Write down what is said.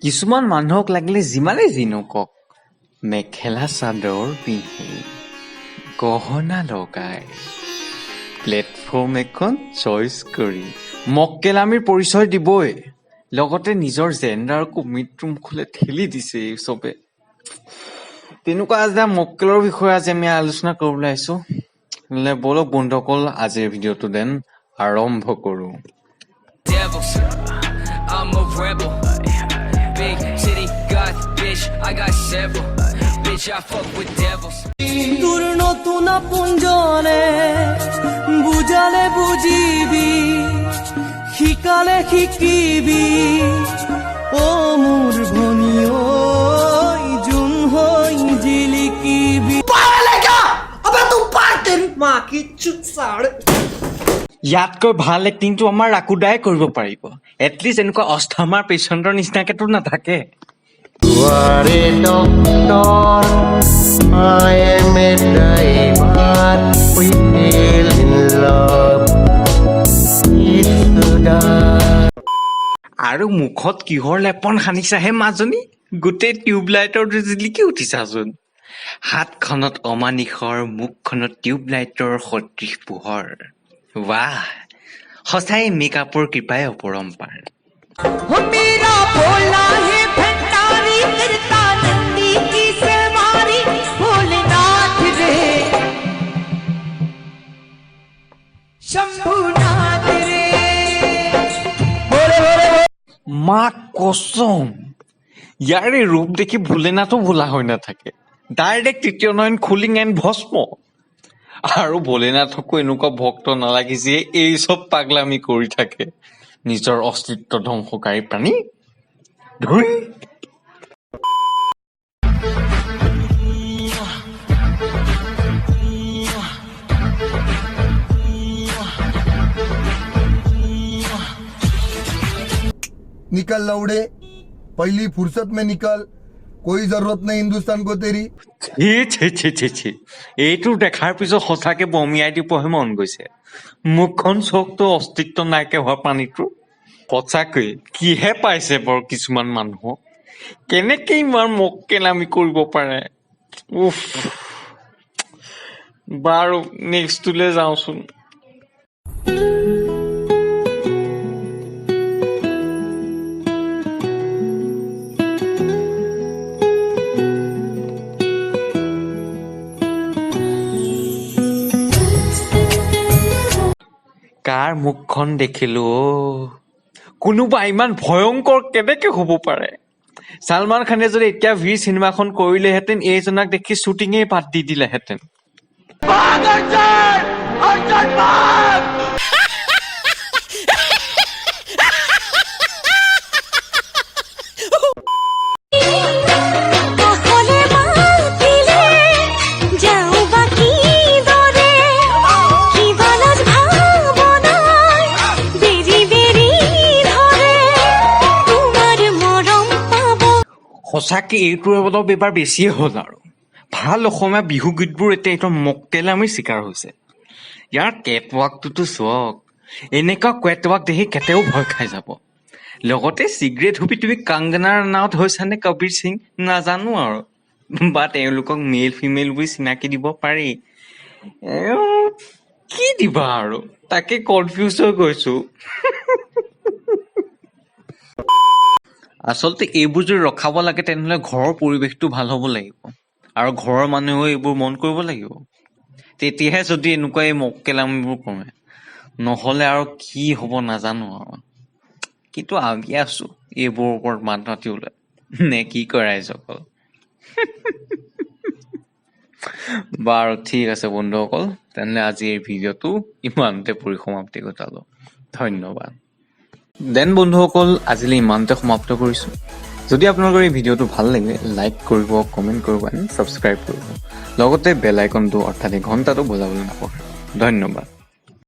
কিছুমান মানুহক লাগিলে যিমানেই যি নকওক মেখেলা চাদৰ পিন্ধি গহনা লগাই প্লেটফৰ্ম এখন চইচ কৰি মক্কেলামীৰ পৰিচয় দিবই, লগতে নিজৰ জেণ্ডাৰকো মৃত্যু মুখলৈ ঠেলি দিছে এই চবে। তেনেকুৱা এটা মক্কেলৰ বিষয়ে আজি আমি আলোচনা কৰিবলৈ আহিছো। বলক বন্ধুসকল, আজিৰ ভিডিঅ'টো দেন আৰম্ভ কৰো। I'm a rebel. Big city got bitch, I got several. Bitch, I fuck with devils. তোর নতুন পুঞ্জনে বুজালে বুজিবি, শিকালে শিকিবি, ও মোৰ ভনী ঐ জোন হৈ জিলিকিবি। ইয়াতকৈ ভাল এক্টিংটো আমাৰ ৰাকুদাই কৰিব পাৰিব। এটলিষ্ট এনেকুৱা অস্থামাৰ পেচেণ্টৰ নিচিনাকেতো নাথাকে। You are a doctor, I am a driver, we fell in love, it's the dark. আৰু মুখত কিহৰ লেপন সানিছাহে মাজনী? গোটেই টিউবলাইটৰ জিলিকি উঠিছাচোন। হাতখনত অমানিশৰ, মুখখনত টিউবলাইটৰ সদৃশ পোহৰ। ৱাহ, সঁচাই মেকআপৰ কৃপাই অপৰম্পাৰ। हो मेरा भोला है भंडारी, करता नंदी की सवारी, भोलेनाथ रे शंभुनाथ रे। মা কসম, ইয়াৰে ৰূপ দেখি ভোলেনাথো ভোলা হৈ নাথাকে। ডাইৰেক্ট তৃতীয় নয়ন খুলিং এণ্ড ভস্ম। আৰু ভোলেনাথকো এনেকুৱা ভক্ত নালাগি যে এই চব পাগলামি কৰি থাকে। নিজৰ অস্তিত্ব ধ্বংসকাৰী প্ৰাণী ধুই। निकल लौड़े, पहली फुर्सत में निकल, कोई जरूरत नहीं हिंदुस्तान को तेरी। ছি এইটো দেখাৰ পিছত সঁচাকে বমিয়াই দিবহে মন গৈছে। মুখখন চকটো অস্তিত্ব নাইকিয়া হোৱা প্ৰাণীটো। সঁচাকৈ কিহে পাইছে বাৰু কিছুমান মানুহক? কেনেকে ইমান মক্কেলামি কৰিব পাৰে? উফ, বাৰু নেক্সটটোলৈ যাওঁচোন। কাৰ মুখখন দেখিলো? কোনোবা ইমান ভয়ংকৰ কেনেকে হ'ব পাৰে? ছালমান খানে যদি এতিয়া ভি চিনেমাখন কৰিলেহেঁতেন, এইজনাক দেখি শ্বুটিঙেই বাদ দি দিলেহেঁতেন। সঁচাকে এইটোৰ অলপ এইবাৰ বেছিয়ে হ'ল আৰু। ভাল অসমীয়া বিহু গীতবোৰ এতিয়া একদম মক্কেলামিৰ চিকাৰ হৈছে। ইয়াৰ কেটৱাকটোতো চক, এনেকুৱা কেটৱাক দেখি কেতেও ভয় খাই যাব। লগতে চিগাৰেট হুপি তুমি কাংগনা ৰানাৱট হৈছানে কবিৰ সিং নাজানো আৰু, বা তেওঁলোকক মেল ফিমেল বুলি চিনাকি দিব পাৰি। কি দিবা আৰু, তাকে কনফিউজ হৈ গৈছো। আচলতে এইবোৰ যদি ৰখাব লাগে তেনেহ'লে ঘৰৰ পৰিৱেশটো ভাল হ'ব লাগিব, আৰু ঘৰৰ মানুহেও এইবোৰ মন কৰিব লাগিব। তেতিয়াহে যদি এনেকুৱা এই মক্কেলামিবোৰ কমে, নহ'লে আৰু কি হ'ব নাজানো আৰু। কিন্তু আমি আছো এইবোৰৰ ওপৰত মাত মাতিবলৈ, নে কি কয় ৰাইজসকল? বাৰু ঠিক আছে বন্ধুসকল, তেনেহ'লে আজি এই ভিডিঅ'টো ইমানতে পৰিসমাপ্তি ঘটালো। ধন্যবাদ। দেন বন্ধুসকল, আজিলৈ ইমানতে সমাপ্ত কৰিছোঁ। যদি আপোনালোকৰ এই ভিডিঅ'টো ভাল লাগে, লাইক কৰিব, কমেণ্ট কৰিব এণ্ড ছাবস্ক্ৰাইব কৰিব। লগতে বেল আইকনটো অৰ্থাৎ ঘণ্টাটো বজাবলৈ নাপাহৰিব। ধন্যবাদ।